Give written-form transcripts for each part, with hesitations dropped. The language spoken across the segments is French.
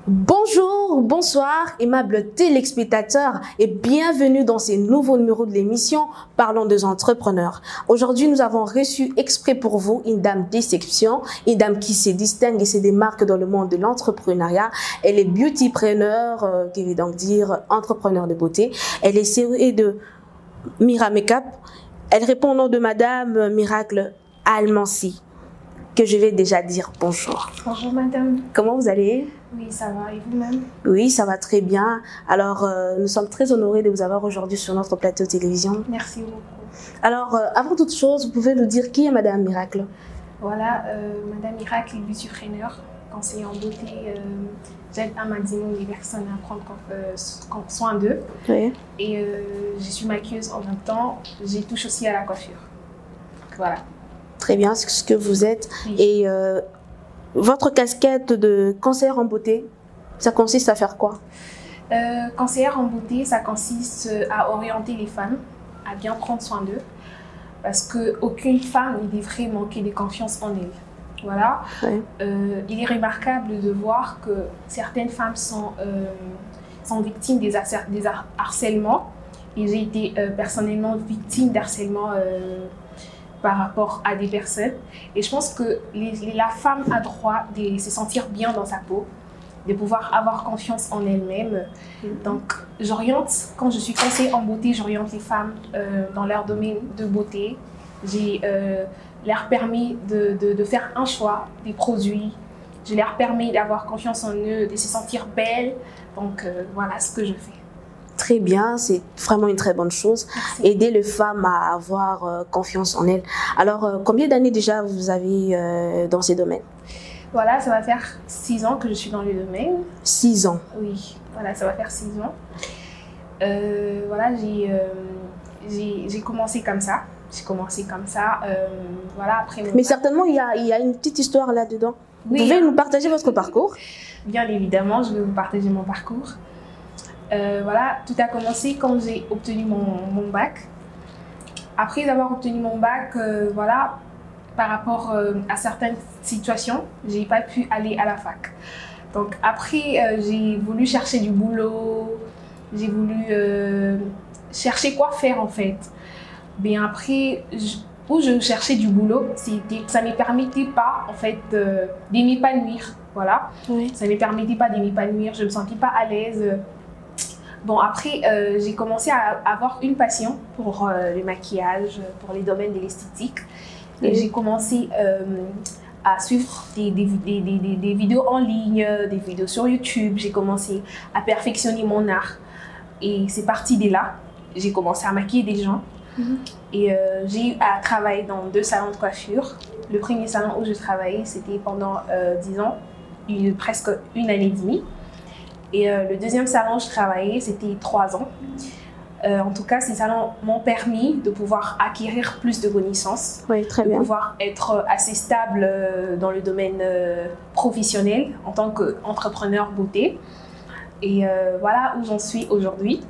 Bonjour, bonsoir, aimables téléspectateurs et bienvenue dans ces nouveaux numéros de l'émission Parlons des entrepreneurs. Aujourd'hui, nous avons reçu exprès pour vous une dame d'exception, une dame qui se distingue et se démarque dans le monde de l'entrepreneuriat. Elle est beautypreneur, qui veut donc dire entrepreneur de beauté. Elle est série de Mira Makeup. Elle répond au nom de Madame Miracle Almancy, que je vais déjà dire bonjour. Bonjour madame. Comment vous allez ? Oui, ça va, et vous-même? Oui, ça va très bien. Alors, nous sommes très honorés de vous avoir aujourd'hui sur notre plateau de télévision. Merci beaucoup. Alors, avant toute chose, vous pouvez nous dire qui est Madame Miracle? Voilà, Madame Miracle est beautypreneur, conseiller en beauté. J'aide un maximum les personnes à prendre soin d'eux. Oui. Et je suis maquilleuse en même temps. J'y touche aussi à la coiffure. Voilà. Très bien, c'est ce que vous êtes. Oui. Et votre casquette de conseillère en beauté, ça consiste à faire quoi? Conseillère en beauté, ça consiste à orienter les femmes, à bien prendre soin d'eux. Parce qu'aucune femme ne devrait manquer de confiance en elle. Voilà. Oui. Il est remarquable de voir que certaines femmes sont victimes des harcèlements. Et j'ai été personnellement victime d'harcèlement par rapport à des personnes. Et je pense que la femme a droit de se sentir bien dans sa peau, de pouvoir avoir confiance en elle-même. Donc, quand je suis conseillère en beauté, j'oriente les femmes dans leur domaine de beauté. J'ai leur permis de faire un choix des produits. Je leur permets d'avoir confiance en eux, de se sentir belles. Donc, voilà ce que je fais. Très bien, c'est vraiment une très bonne chose. Merci. Aider les femmes à avoir confiance en elles. Alors, combien d'années déjà vous avez dans ces domaines? Voilà, ça va faire 6 ans que je suis dans le domaine. 6 ans. Oui, voilà, ça va faire 6 ans. Voilà, j'ai commencé comme ça. Voilà, après Mais certainement, il y a une petite histoire là-dedans. Oui, Vous pouvez nous partager votre parcours? Bien évidemment, je vais vous partager mon parcours. Voilà, tout a commencé quand j'ai obtenu mon bac. Après avoir obtenu mon bac, voilà, par rapport à certaines situations, j'ai pas pu aller à la fac. Donc après, j'ai voulu chercher du boulot, j'ai voulu chercher quoi faire en fait. Bien après, où je cherchais du boulot, ça ne me permettait pas en fait de m'épanouir. Voilà, Oui. ça ne me permettait pas de m'épanouir, je ne me sentais pas à l'aise. Bon, après, j'ai commencé à avoir une passion pour le maquillage, pour les domaines de l'esthétique. Et Oui. j'ai commencé à suivre des vidéos en ligne, des vidéos sur YouTube. J'ai commencé à perfectionner mon art. Et c'est parti de là. J'ai commencé à maquiller des gens. Et j'ai eu à travailler dans 2 salons de coiffure. Le premier salon où je travaillais, c'était pendant 10 ans, presque 1 année et demie. Et le deuxième salon où je travaillais, c'était 3 ans. En tout cas, ces salons m'ont permis de pouvoir acquérir plus de connaissances, Oui, très de bien. pouvoir être assez stable dans le domaine professionnel en tant qu'entrepreneur beauté. Et voilà où j'en suis aujourd'hui.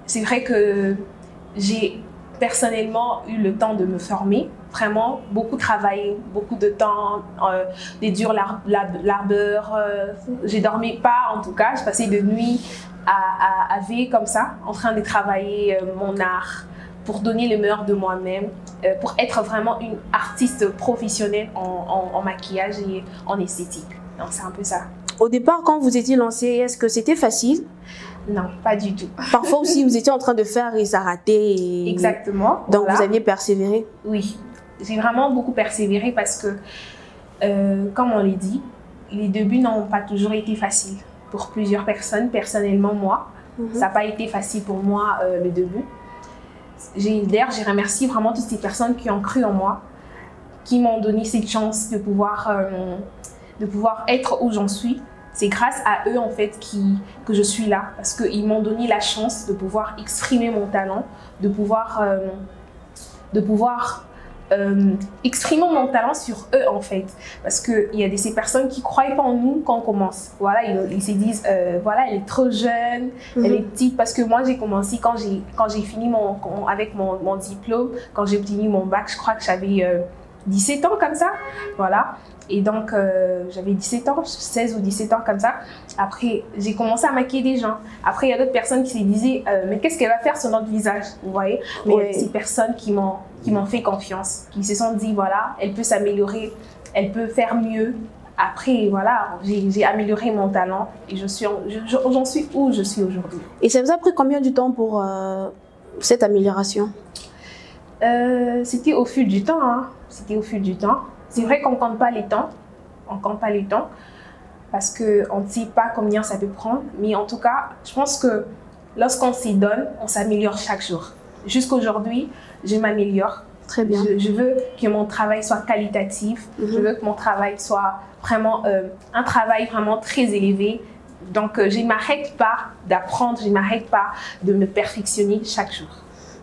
C'est vrai que j'ai personnellement eu le temps de me former, vraiment beaucoup travaillé, beaucoup de temps, des durs labeurs. Je dormais pas en tout cas, je passais de nuit à veiller comme ça, en train de travailler mon art pour donner le meilleur de moi-même, pour être vraiment une artiste professionnelle en maquillage et en esthétique. Donc c'est un peu ça. Au départ, quand vous étiez lancé, est-ce que c'était facile? Non, pas du tout. Parfois aussi, vous étiez en train de faire et ça ratait. Et... Exactement. Donc, voilà. vous aviez persévéré? Oui, j'ai vraiment beaucoup persévéré parce que, comme on l'a dit, les débuts n'ont pas toujours été faciles pour plusieurs personnes. Personnellement, moi, ça n'a pas été facile pour moi le début. D'ailleurs, je remercie vraiment toutes ces personnes qui ont cru en moi, qui m'ont donné cette chance de pouvoir être où j'en suis. C'est grâce à eux en fait que je suis là, parce qu'ils m'ont donné la chance de pouvoir exprimer mon talent, de pouvoir exprimer mon talent sur eux en fait, parce qu'il y a ces personnes qui ne croient pas en nous quand on commence. Voilà, ils se disent voilà, elle est trop jeune, elle est petite, parce que moi j'ai commencé quand j'ai fini avec mon diplôme, quand j'ai obtenu mon bac, je crois que j'avais 17 ans comme ça, voilà. Et donc, j'avais 17 ans, 16 ou 17 ans comme ça. Après, j'ai commencé à maquiller des gens. Après, il y a d'autres personnes qui se disaient, mais qu'est-ce qu'elle va faire sur notre visage, vous voyez? Mais Oui. ces personnes qui m'ont fait confiance, qui se sont dit, voilà, elle peut s'améliorer, elle peut faire mieux. Après, voilà, j'ai amélioré mon talent et j'en suis où je suis aujourd'hui. Et ça vous a pris combien de temps pour cette amélioration? C'était au fil du temps, hein. C'était au fil du temps. C'est vrai qu'on ne compte pas les temps. On ne compte pas les temps parce qu'on ne sait pas combien ça peut prendre. Mais en tout cas, je pense que lorsqu'on s'y donne, on s'améliore chaque jour. Jusqu'aujourd'hui, je m'améliore. Très bien. Je veux que mon travail soit qualitatif. Je veux que mon travail soit vraiment un travail vraiment très élevé. Donc, je ne m'arrête pas d'apprendre, je ne m'arrête pas de me perfectionner chaque jour.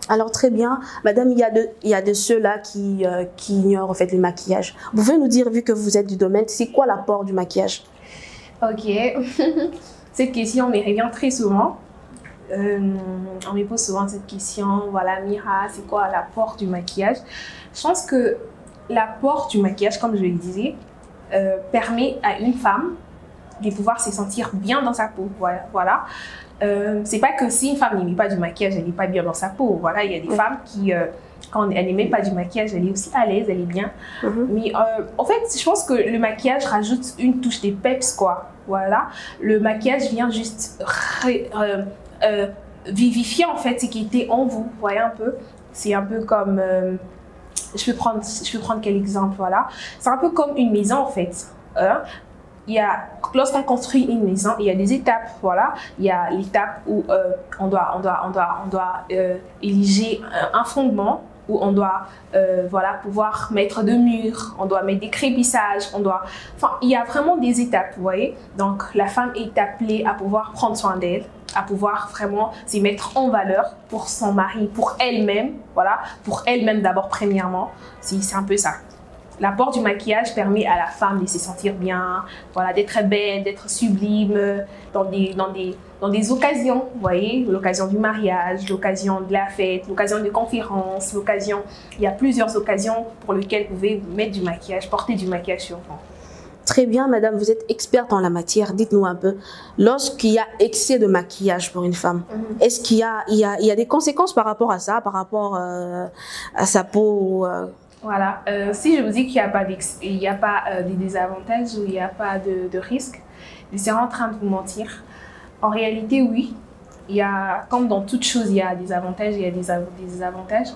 Alors très bien, madame, il y a de ceux-là qui ignorent en fait le maquillage. Vous pouvez nous dire, vu que vous êtes du domaine, c'est quoi l'apport du maquillage? Ok, cette question me revient très souvent. On me pose souvent cette question, voilà, Mira, c'est quoi l'apport du maquillage? Je pense que l'apport du maquillage, comme je le disais, permet à une femme de pouvoir se sentir bien dans sa peau. Voilà. C'est pas que si une femme n'aimait pas du maquillage, elle n'est pas bien dans sa peau. Voilà, il y a des femmes qui, quand elle n'aimait pas du maquillage, elle est aussi à l'aise, elle est bien. Mais en fait, je pense que le maquillage rajoute une touche de peps, quoi. Voilà, le maquillage vient juste vivifier en fait ce qui était en vous. Vous voyez un peu, c'est un peu comme, je peux prendre quel exemple, voilà. C'est un peu comme une maison en fait. Lorsqu'on construit une maison, il y a des étapes, voilà. Il y a l'étape où on doit ériger un fondement, où on doit voilà, pouvoir mettre des murs, on doit mettre des crépissages, enfin, il y a vraiment des étapes, vous voyez. Donc, la femme est appelée à pouvoir prendre soin d'elle, à pouvoir vraiment se mettre en valeur pour son mari, pour elle-même, voilà. Pour elle-même d'abord, premièrement, c'est un peu ça. L'apport du maquillage permet à la femme de se sentir bien, voilà, d'être belle, d'être sublime dans des occasions, vous voyez, l'occasion du mariage, l'occasion de la fête, l'occasion de conférences, il y a plusieurs occasions pour lesquelles vous pouvez mettre du maquillage, porter du maquillage sur vous. Très bien, madame, vous êtes experte en la matière. Dites-nous un peu, lorsqu'il y a excès de maquillage pour une femme, est-ce qu'il y a des conséquences par rapport à ça, par rapport à sa peau Voilà, si je vous dis qu'il n'y a pas de désavantages ou il n'y a pas de risque, je serais en train de vous mentir. En réalité, oui, comme dans toute chose, il y a des avantages et il y a des désavantages.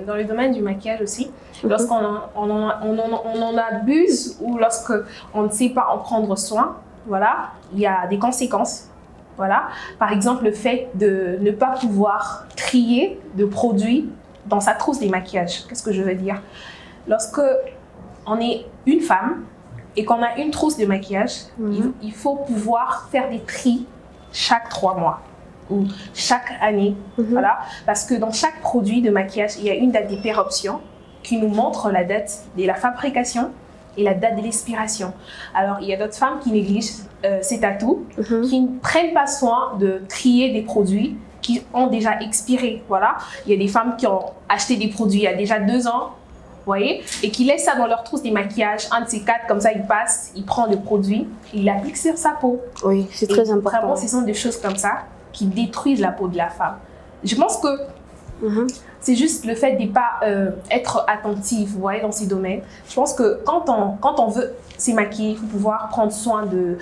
Dans le domaine du maquillage aussi, lorsqu'on en abuse ou lorsqu'on ne sait pas en prendre soin, voilà, il y a des conséquences. Voilà. Par exemple, le fait de ne pas pouvoir trier de produits dans sa trousse des maquillages. Qu'est-ce que je veux dire? Lorsque on est une femme et qu'on a une trousse de maquillage, il faut pouvoir faire des tris chaque 3 mois ou chaque année. Voilà. Parce que dans chaque produit de maquillage, il y a une date de péremption qui nous montre la date de la fabrication et la date de l'expiration. Alors, il y a d'autres femmes qui négligent cet atout, qui ne prennent pas soin de trier des produits qui ont déjà expiré, voilà. Il y a des femmes qui ont acheté des produits il y a déjà 2 ans, vous voyez, et qui laissent ça dans leur trousse des maquillages, un de ces 4, comme ça il passe, il prend le produit, il l'applique sur sa peau. Oui, c'est très important. Vraiment, ce sont des choses comme ça qui détruisent la peau de la femme. Je pense que c'est juste le fait de ne pas être attentif, vous voyez, dans ces domaines. Je pense que quand on veut se maquiller, il faut pouvoir prendre soin de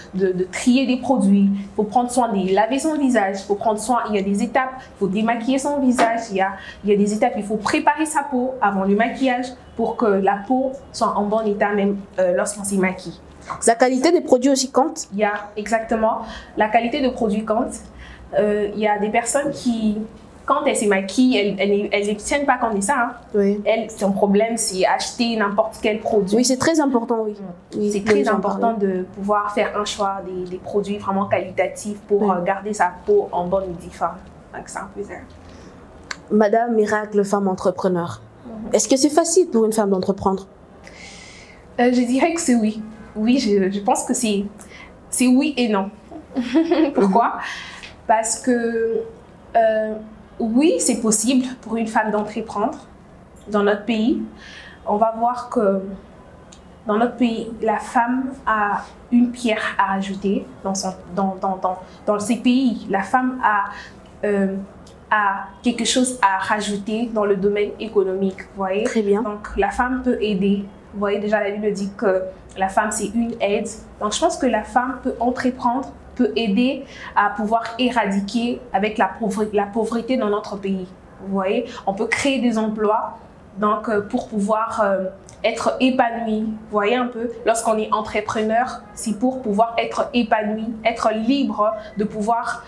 trier des produits, il faut prendre soin de laver son visage, il faut prendre soin, il y a des étapes, il faut démaquiller son visage, il y a des étapes, il faut préparer sa peau avant le maquillage pour que la peau soit en bon état même lorsqu'on s'y maquille. La qualité des produits aussi compte? Il y a exactement, la qualité de produit compte. Il y a des personnes qui, quand elles se maquillent, elles ne tiennent pas compte de ça. Hein. Oui. Son problème, c'est acheter n'importe quel produit. Oui, c'est très important, oui. C'est très important de pouvoir faire un choix des produits vraiment qualitatifs pour garder sa peau en bonne et due forme. Donc, c'est un peu ça. Madame Miracle, femme entrepreneur, est-ce que c'est facile pour une femme d'entreprendre? Je dirais que c'est oui. Oui, je pense que c'est oui et non. Pourquoi? Parce que oui, c'est possible pour une femme d'entreprendre dans notre pays, on va voir que dans notre pays, la femme a une pierre à ajouter dans ces pays. La femme a quelque chose à rajouter dans le domaine économique, vous voyez. Très bien. Donc, la femme peut aider. Vous voyez, déjà, la Bible dit que la femme, c'est une aide. Donc, je pense que la femme peut entreprendre, peut aider à pouvoir éradiquer avec la pauvreté dans notre pays. Vous voyez, on peut créer des emplois donc, pour pouvoir être épanoui. Vous voyez un peu, lorsqu'on est entrepreneur, c'est pour pouvoir être épanoui, être libre de pouvoir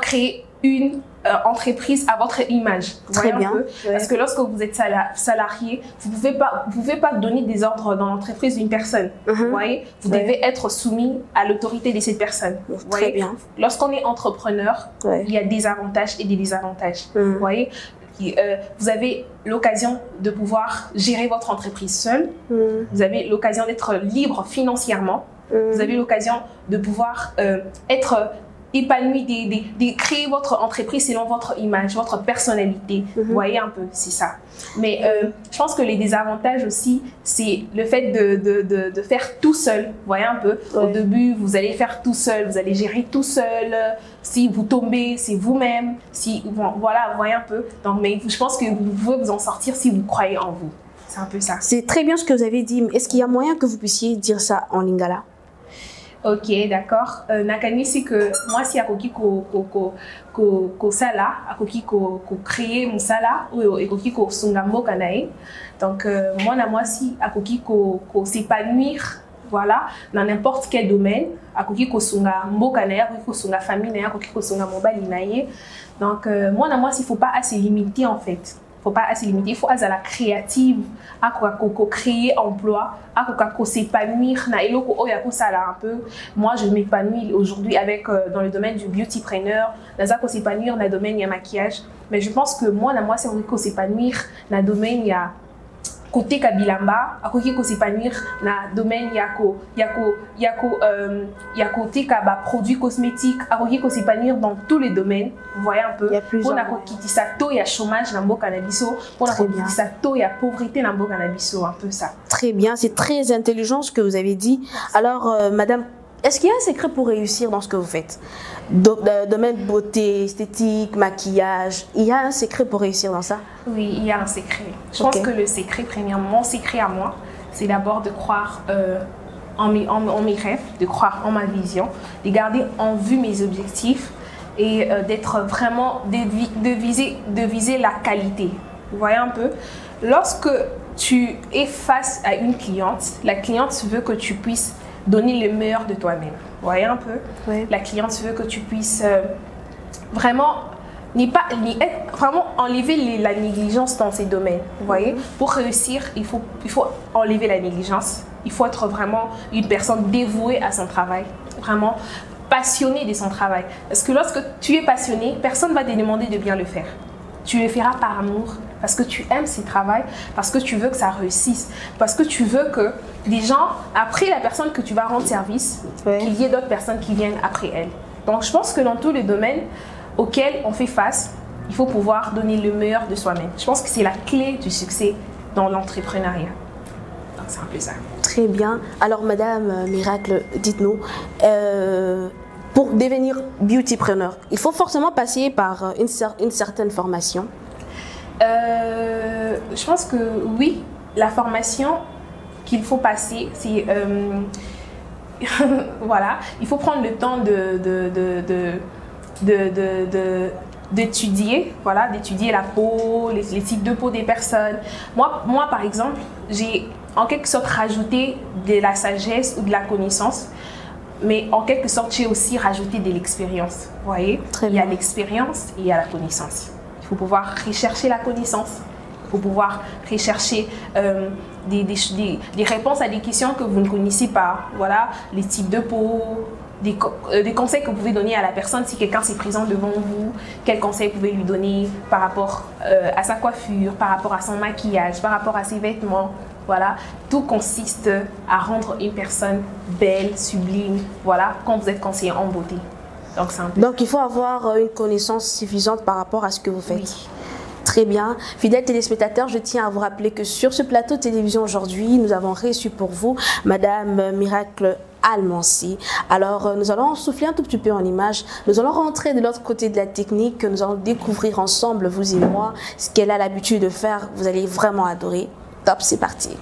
créer une entreprise à votre image. Vous Très voyez bien. Un peu? Ouais. Parce que lorsque vous êtes salarié, vous pouvez pas donner des ordres dans l'entreprise d'une personne. Vous voyez, vous devez être soumis à l'autorité de cette personne. Vous Très voyez? bien. Lorsqu'on est entrepreneur, il y a des avantages et des désavantages. Vous voyez, vous avez l'occasion de pouvoir gérer votre entreprise seule. Vous avez l'occasion d'être libre financièrement. Vous avez l'occasion de pouvoir être épanoui, de créer votre entreprise selon votre image, votre personnalité. Vous voyez un peu, c'est ça. Mais je pense que les désavantages aussi, c'est le fait de faire tout seul. Vous voyez un peu, au début, vous allez faire tout seul, vous allez gérer tout seul. Si vous tombez, c'est vous-même. Voilà, vous voyez un peu. Donc, mais je pense que vous pouvez vous en sortir si vous croyez en vous. C'est un peu ça. C'est très bien ce que vous avez dit. Est-ce qu'il y a moyen que vous puissiez dire ça en lingala? Ok, d'accord. Nakani, c'est que moi, si akoki ko sala, akoki ko créer mon sala, ou akoki ko sungambo kanae. Donc, moi, si akoki ko s'épanouir, voilà, dans n'importe quel domaine, akoki ko sungambo kanae, akoki ko sunga famille nae, akoki ko sunga mobali nae. Donc, moi, s'il faut pas assez limiter en fait. Faut pas assez limiter, il faut être la créative, à créer emploi, à s'épanouir na eloko oya ko sala un peu. Moi je m'épanouis aujourd'hui avec dans le domaine du beautypreneur, na ko s'épanouir dans le domaine du maquillage, mais je pense que moi c'est ko s'épanouir dans le domaine ya côté kabilamba, à côté ko s'épanouir na domaine ya côté kaba produits cosmétiques, à côté ko s'épanouir dans tous les domaines. Vous voyez un peu. Pour na ko kitisa to ya chômage na mboka na biso, pour na ko kitisa to ya pauvreté na mboka na biso, un peu ça. Très bien, c'est très intelligent ce que vous avez dit. Alors madame, est-ce qu'il y a un secret pour réussir dans ce que vous faites? Domaine beauté, esthétique, maquillage, il y a un secret pour réussir dans ça? Oui, il y a un secret. Je pense que le secret, premièrement, mon secret à moi, c'est d'abord de croire en mes rêves, de croire en ma vision, de garder en vue mes objectifs et d'être vraiment, de viser la qualité. Vous voyez un peu? Lorsque tu es face à une cliente, la cliente veut que tu puisses donner le meilleur de toi-même. Vous voyez un peu? La cliente veut que tu puisses vraiment vraiment enlever la négligence dans ces domaines. Vous voyez? Pour réussir, il faut enlever la négligence. Il faut être vraiment une personne dévouée à son travail, vraiment passionnée de son travail. Parce que lorsque tu es passionné, personne ne va te demander de bien le faire. Tu le feras par amour, parce que tu aimes ce travail, parce que tu veux que ça réussisse, parce que tu veux que les gens, après la personne que tu vas rendre service, qu'il y ait d'autres personnes qui viennent après elle. Donc je pense que dans tous les domaines auxquels on fait face, il faut pouvoir donner le meilleur de soi-même. Je pense que c'est la clé du succès dans l'entrepreneuriat. Donc c'est un peu ça. Très bien. Alors Madame Miracle, dites-nous, pour devenir beautypreneur, il faut forcément passer par une certaine formation? Je pense que oui, la formation qu'il faut passer, c'est voilà, il faut prendre le temps d'étudier, voilà, d'étudier la peau, les types de peau des personnes. Moi par exemple, j'ai en quelque sorte rajouté de la sagesse ou de la connaissance. Mais en quelque sorte, j'ai aussi rajouté de l'expérience. Vous voyez? Il y a l'expérience et il y a la connaissance. Il faut pouvoir rechercher la connaissance. Il faut pouvoir rechercher des réponses à des questions que vous ne connaissez pas. Voilà, les types de peau, des conseils que vous pouvez donner à la personne si quelqu'un s'est présent devant vous. Quels conseils vous pouvez lui donner par rapport à sa coiffure, par rapport à son maquillage, par rapport à ses vêtements. Voilà, tout consiste à rendre une personne belle, sublime, voilà, quand vous êtes conseiller en beauté. Donc, il faut avoir une connaissance suffisante par rapport à ce que vous faites. Oui. Très bien. Fidèles téléspectateurs, je tiens à vous rappeler que sur ce plateau de télévision aujourd'hui, nous avons reçu pour vous Madame Miracle Almansi. Alors, nous allons souffler un tout petit peu en image. Nous allons rentrer de l'autre côté de la technique. Nous allons découvrir ensemble, vous et moi, ce qu'elle a l'habitude de faire. Vous allez vraiment adorer. Top, c'est parti.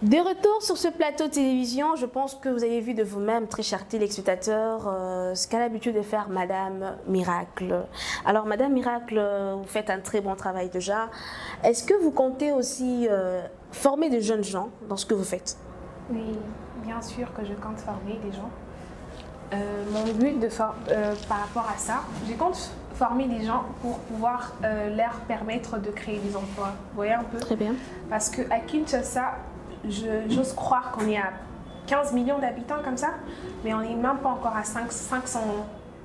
De retour sur ce plateau de télévision, je pense que vous avez vu de vous-même, très chers téléspectateurs, ce qu'a l'habitude de faire Madame Miracle. Alors Madame Miracle, vous faites un très bon travail déjà. Est-ce que vous comptez aussi former de jeunes gens dans ce que vous faites? Oui, bien sûr que je compte former des gens. Mon but par rapport à ça, je compte former des gens pour pouvoir leur permettre de créer des emplois. Vous voyez un peu? Très bien. Parce qu'à Kinshasa, j'ose croire qu'on est à 15 millions d'habitants comme ça, mais on n'est même pas encore à 500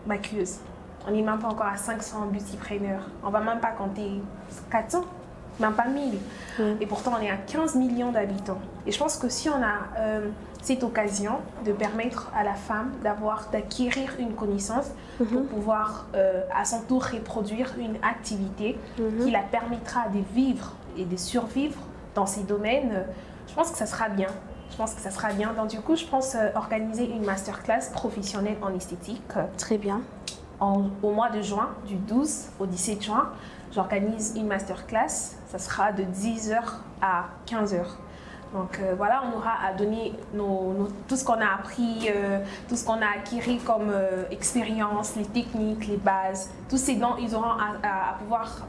maquilleuses. On n'est même pas encore à 500 beautypreneurs. On ne va même pas compter 400, même pas 1000. Et pourtant, on est à 15 millions d'habitants. Et je pense que si on a cette occasion de permettre à la femme d'acquérir une connaissance pour pouvoir à son tour reproduire une activité qui la permettra de vivre et de survivre dans ces domaines, je pense que ça sera bien. Je pense que ça sera bien. Donc du coup, je pense organiser une masterclass professionnelle en esthétique. Très bien. Au mois de juin, du 12 au 17 juin, j'organise une masterclass. Ça sera de 10h à 15h. Donc voilà, on aura à donner tout ce qu'on a appris, tout ce qu'on a acquis comme expérience, les techniques, les bases, tous ces dons, ils auront à pouvoir...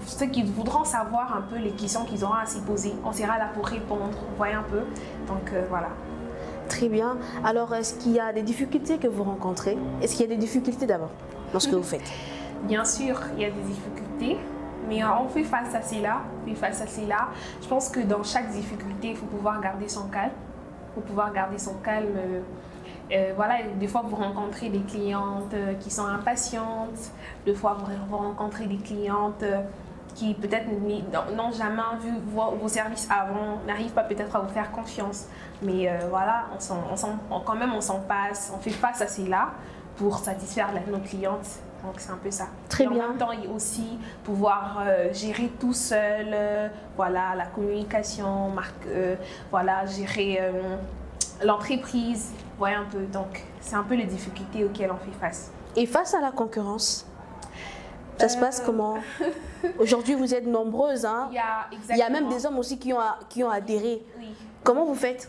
ceux qui voudront savoir un peu les questions qu'ils auront à s'y poser, on sera là pour répondre, vous voyez un peu. Donc voilà. Très bien. Alors, est-ce qu'il y a des difficultés que vous rencontrez? Est-ce qu'il y a des difficultés d'abord dans ce que vous faites? Bien sûr, il y a des difficultés, mais on fait face à cela. Je pense que dans chaque difficulté, il faut pouvoir garder son calme. Voilà, des fois vous rencontrez des clientes qui sont impatientes, des fois vous rencontrez des clientes qui peut-être n'ont jamais vu vos services avant, n'arrivent pas peut-être à vous faire confiance. Mais voilà, quand même on s'en passe, on fait face à cela pour satisfaire nos clientes. Donc c'est un peu ça. Très bien. En même temps, il y a aussi pouvoir gérer tout seul, voilà, la communication, voilà, gérer l'entreprise. Voyez un peu, donc c'est un peu les difficultés auxquelles on fait face. Et face à la concurrence, ça se passe comment? Aujourd'hui, vous êtes nombreuses, hein? Il y a même des hommes aussi qui ont adhéré. Oui. Comment vous faites?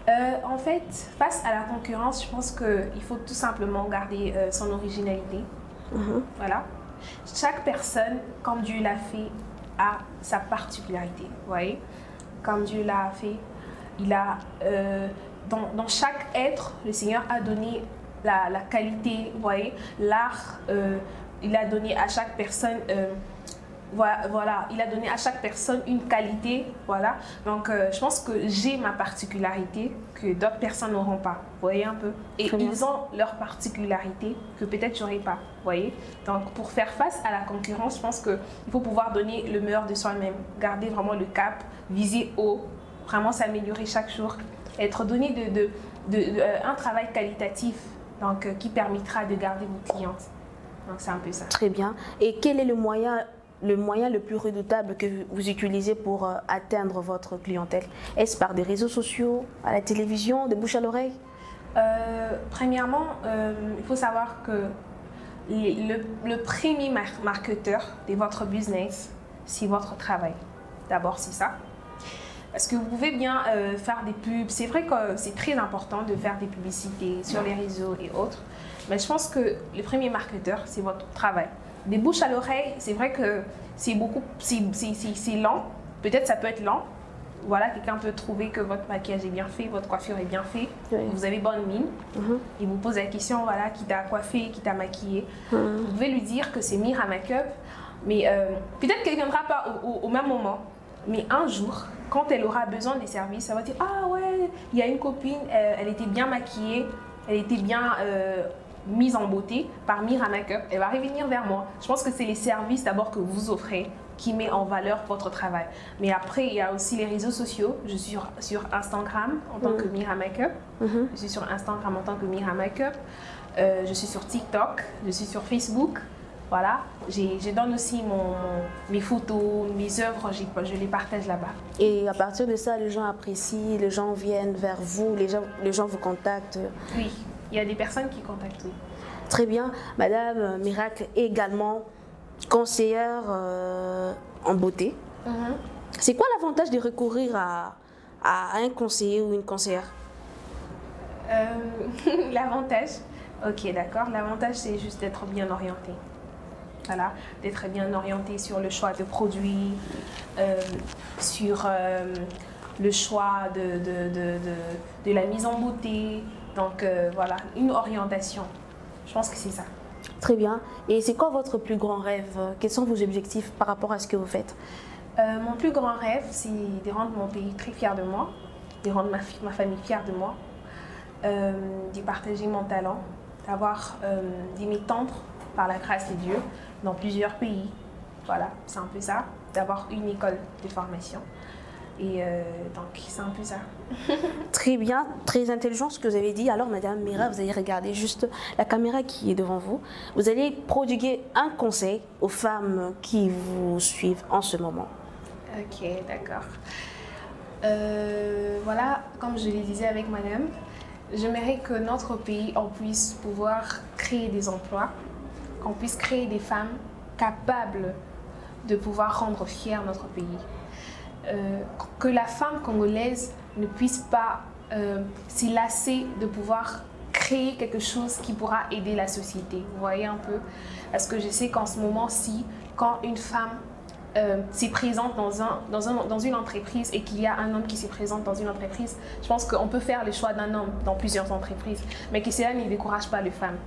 En fait, face à la concurrence, je pense qu'il faut tout simplement garder son originalité. Voilà. Chaque personne, comme Dieu l'a fait, a sa particularité. Vous voyez? Comme Dieu l'a fait, il a... Dans chaque être, le Seigneur a donné la qualité, vous voyez, l'art, il a donné à chaque personne, voilà, il a donné à chaque personne une qualité, voilà. Donc, je pense que j'ai ma particularité que d'autres personnes n'auront pas, vous voyez un peu. Et ils ont leur particularité que peut-être j'aurais pas, vous voyez. Donc, pour faire face à la concurrence, je pense qu'il faut pouvoir donner le meilleur de soi-même, garder vraiment le cap, viser haut, vraiment s'améliorer chaque jour. Être donné un travail qualitatif donc, qui permettra de garder vos clientes. Donc c'est un peu ça. Très bien. Et quel est le moyen le plus redoutable que vous utilisez pour atteindre votre clientèle? Est-ce par des réseaux sociaux, à la télévision, de bouche à l'oreille? Premièrement, il faut savoir que le premier marketeur de votre business, c'est votre travail. D'abord, c'est ça. Parce que vous pouvez bien faire des pubs. C'est vrai que c'est très important de faire des publicités sur les réseaux et autres. Mais je pense que le premier marketeur, c'est votre travail. Des bouches à l'oreille, c'est vrai que c'est lent. Peut-être ça peut être lent. voilà, quelqu'un peut trouver que votre maquillage est bien fait, votre coiffure est bien faite, vous avez bonne mine, il vous pose la question, voilà, qui t'a coiffé, qui t'a maquillé. Vous pouvez lui dire que c'est Mira Makeup, mais peut-être qu'elle ne viendra pas au même moment, mais un jour, quand elle aura besoin des services, elle va dire, ah ouais, il y a une copine, elle était bien maquillée, elle était bien mise en beauté par Mira Makeup, elle va revenir vers moi. Je pense que c'est les services d'abord que vous offrez qui met en valeur votre travail. Mais après, il y a aussi les réseaux sociaux. Je suis sur Instagram en tant que Mira Makeup. Je suis sur Instagram en tant que Mira Makeup. Je suis sur TikTok. Je suis sur Facebook. Voilà. Je donne aussi mes photos, mes œuvres. Je les partage là-bas. Et à partir de ça, les gens apprécient, les gens viennent vers vous, les gens vous contactent. Oui, il y a des personnes qui contactent. Oui. Très bien. Madame Miracle est également conseillère en beauté. C'est quoi l'avantage de recourir à un conseiller ou une conseillère? L'avantage, ok, d'accord. L'avantage, c'est juste d'être bien orienté. Voilà, d'être bien orienté sur le choix de produits, sur le choix de la mise en beauté. Donc voilà, une orientation. Je pense que c'est ça. Très bien. Et c'est quoi votre plus grand rêve? Quels sont vos objectifs par rapport à ce que vous faites? Mon plus grand rêve, c'est de rendre mon pays très fier de moi, de rendre ma famille fière de moi, de partager mon talent, de m'étendre par la grâce de Dieu dans plusieurs pays. Voilà, c'est un peu ça, d'avoir une école de formation. Et donc, c'est un peu ça. Très bien, très intelligent ce que vous avez dit. Alors, Madame Mira, vous allez regarder juste la caméra qui est devant vous. Vous allez prodiguer un conseil aux femmes qui vous suivent en ce moment. Ok, d'accord. Voilà, comme je le disais avec Madame, j'aimerais que notre pays, on puisse pouvoir créer des emplois, qu'on puisse créer des femmes capables de pouvoir rendre fier notre pays. Que la femme congolaise ne puisse pas s'y lasser de pouvoir créer quelque chose qui pourra aider la société. Vous voyez un peu? Parce que je sais qu'en ce moment-ci, quand une femme s'est présente dans une entreprise et qu'il y a un homme qui se présente dans une entreprise, je pense qu'on peut faire le choix d'un homme dans plusieurs entreprises, mais que cela ne décourage pas les femmes.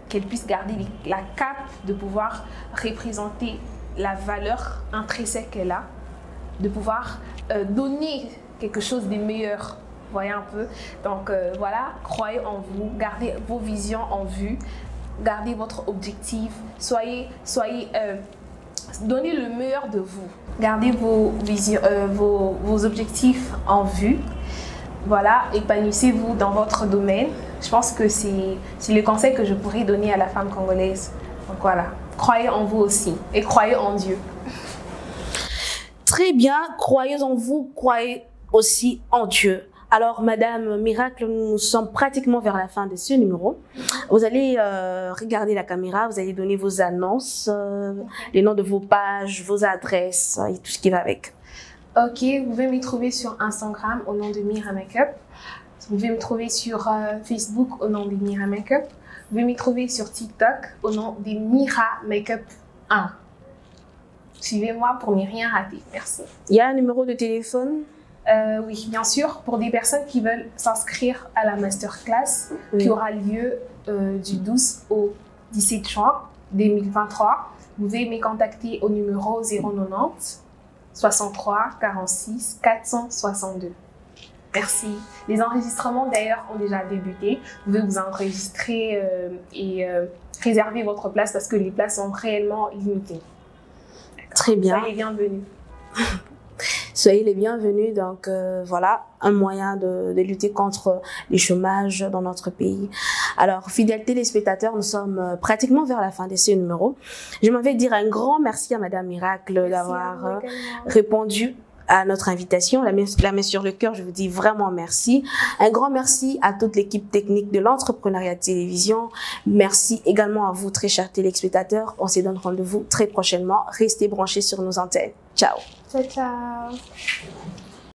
Qu'elles puissent garder la cape de pouvoir représenter la valeur intrinsèque qu'elle a, de pouvoir donner quelque chose de meilleur, vous voyez un peu. Donc voilà, croyez en vous, gardez vos visions en vue, gardez votre objectif, donnez le meilleur de vous, gardez vos objectifs en vue, voilà, épanouissez-vous dans votre domaine. Je pense que c'est le conseil que je pourrais donner à la femme congolaise. Donc voilà, croyez en vous aussi et croyez en Dieu. Très bien, croyez en vous, croyez aussi en Dieu. Alors, Madame Miracle, nous sommes pratiquement vers la fin de ce numéro. Vous allez regarder la caméra, vous allez donner vos annonces, les noms de vos pages, vos adresses et tout ce qui va avec. Ok, vous pouvez me trouver sur Instagram au nom de Mira Makeup. Vous pouvez me trouver sur Facebook au nom de Mira Makeup. Vous pouvez me trouver sur TikTok au nom de Mira Makeup 1. Suivez-moi pour ne rien rater. Merci. Il y a un numéro de téléphone? Oui, bien sûr. Pour des personnes qui veulent s'inscrire à la masterclass qui aura lieu du 12 au 17 juin 2023, vous pouvez me contacter au numéro 090 63 46 462. Merci. Les enregistrements d'ailleurs ont déjà débuté. Vous pouvez vous enregistrer et réserver votre place parce que les places sont réellement limitées. Très bien. Soyez bienvenus. Soyez les bienvenus. Donc voilà, un moyen de lutter contre le chômage dans notre pays. Alors, fidèles téléspectateurs, nous sommes pratiquement vers la fin de ce numéro. Je m'en vais dire un grand merci à Madame Miracle d'avoir répondu à notre invitation. La main sur le cœur, je vous dis vraiment merci. Un grand merci à toute l'équipe technique de l'entrepreneuriat de télévision. Merci également à vous, très chers téléspectateurs. On se donne rendez-vous très prochainement. Restez branchés sur nos antennes. Ciao. Ciao, ciao.